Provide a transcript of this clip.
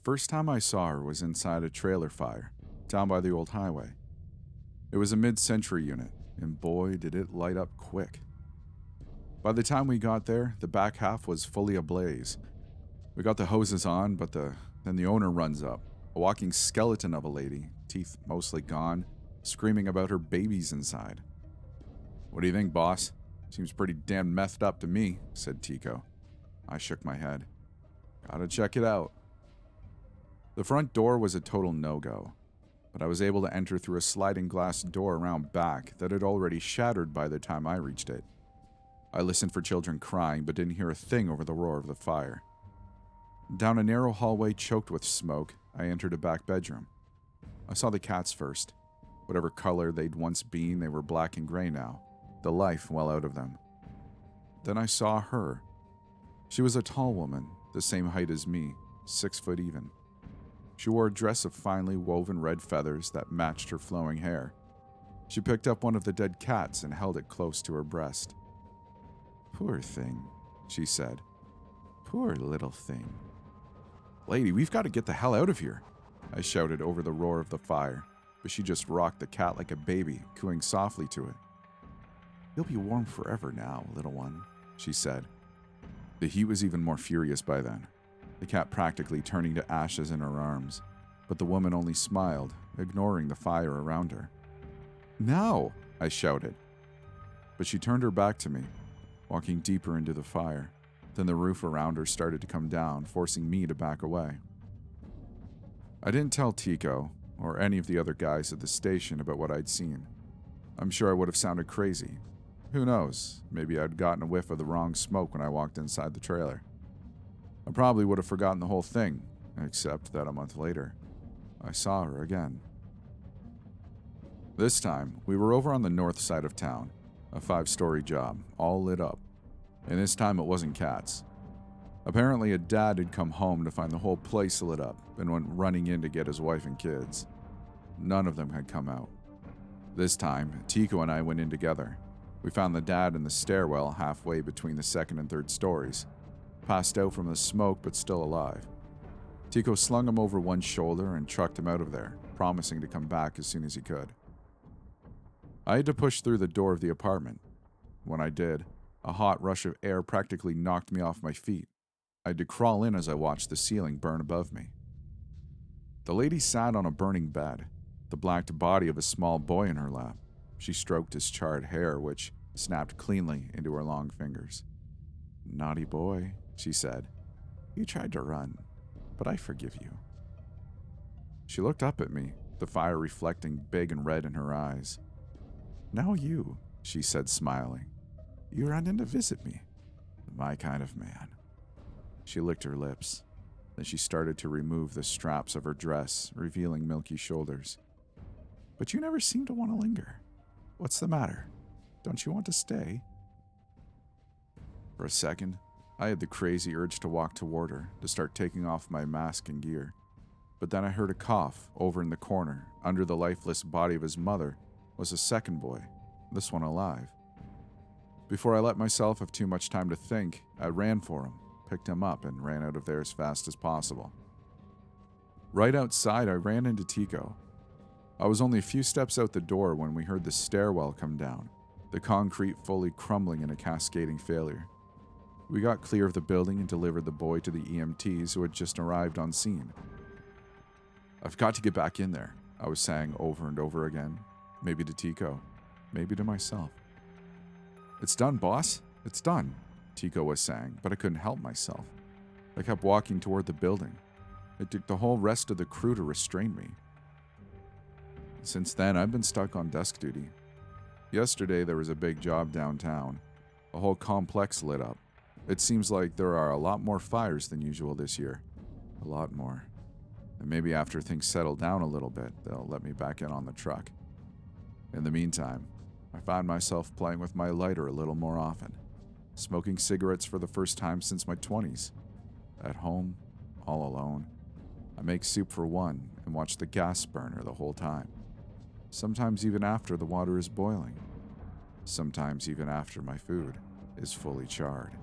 first time I saw her was inside a trailer fire, down by the old highway. It was a mid-century unit, and boy did it light up quick. By the time we got there, the back half was fully ablaze. We got the hoses on, but then the owner runs up, a walking skeleton of a lady, teeth mostly gone, screaming about her babies inside. "What do you think, boss? Seems pretty damn methed up to me," said Tico. I shook my head. "Gotta check it out." The front door was a total no-go, but I was able to enter through a sliding glass door around back that had already shattered by the time I reached it. I listened for children crying, but didn't hear a thing over the roar of the fire. Down a narrow hallway choked with smoke, I entered a back bedroom. I saw the cats first. Whatever color they'd once been, they were black and gray now, the life well out of them. Then I saw her. She was a tall woman, the same height as me, 6 foot even. She wore a dress of finely woven red feathers that matched her flowing hair. She picked up one of the dead cats and held it close to her breast. "Poor thing," she said. "Poor little thing." "Lady, we've got to get the hell out of here," I shouted over the roar of the fire, but she just rocked the cat like a baby, cooing softly to it. "You'll be warm forever now, little one," she said. The heat was even more furious by then, the cat practically turning to ashes in her arms, but the woman only smiled, ignoring the fire around her. "No!" I shouted. But she turned her back to me, walking deeper into the fire. Then the roof around her started to come down, forcing me to back away. I didn't tell Tico, or any of the other guys at the station, about what I'd seen. I'm sure I would have sounded crazy. Who knows, maybe I'd gotten a whiff of the wrong smoke when I walked inside the trailer. I probably would have forgotten the whole thing, except that a month later, I saw her again. This time, we were over on the north side of town, a 5-story job, all lit up. And this time it wasn't cats. Apparently a dad had come home to find the whole place lit up and went running in to get his wife and kids. None of them had come out. This time, Tico and I went in together. We found the dad in the stairwell halfway between the 2nd and 3rd stories, passed out from the smoke but still alive. Tico slung him over one shoulder and trucked him out of there, promising to come back as soon as he could. I had to push through the door of the apartment. When I did, a hot rush of air practically knocked me off my feet. I had to crawl in as I watched the ceiling burn above me. The lady sat on a burning bed, the blacked body of a small boy in her lap. She stroked his charred hair, which snapped cleanly into her long fingers. "Naughty boy," she said. "You tried to run, but I forgive you." She looked up at me, the fire reflecting big and red in her eyes. "Now you," she said, smiling. "You ran in to visit me. My kind of man." She licked her lips. Then she started to remove the straps of her dress, revealing milky shoulders. "But you never seem to want to linger. What's the matter? Don't you want to stay?" For a second, I had the crazy urge to walk toward her, to start taking off my mask and gear. But then I heard a cough. Over in the corner, under the lifeless body of his mother, was a second boy, this one alive. Before I let myself have too much time to think, I ran for him, picked him up, and ran out of there as fast as possible. Right outside, I ran into Tico. I was only a few steps out the door when we heard the stairwell come down, the concrete fully crumbling in a cascading failure. We got clear of the building and delivered the boy to the EMTs who had just arrived on scene. "I've got to get back in there," I was saying over and over again, maybe to Tico, maybe to myself. "It's done, boss. It's done," Tico was saying, but I couldn't help myself. I kept walking toward the building. It took the whole rest of the crew to restrain me. Since then, I've been stuck on desk duty. Yesterday, there was a big job downtown. A whole complex lit up. It seems like there are a lot more fires than usual this year. A lot more. And maybe after things settle down a little bit, they'll let me back in on the truck. In the meantime, I find myself playing with my lighter a little more often, smoking cigarettes for the first time since my 20s. At home, all alone, I make soup for one and watch the gas burner the whole time. Sometimes even after the water is boiling. Sometimes even after my food is fully charred.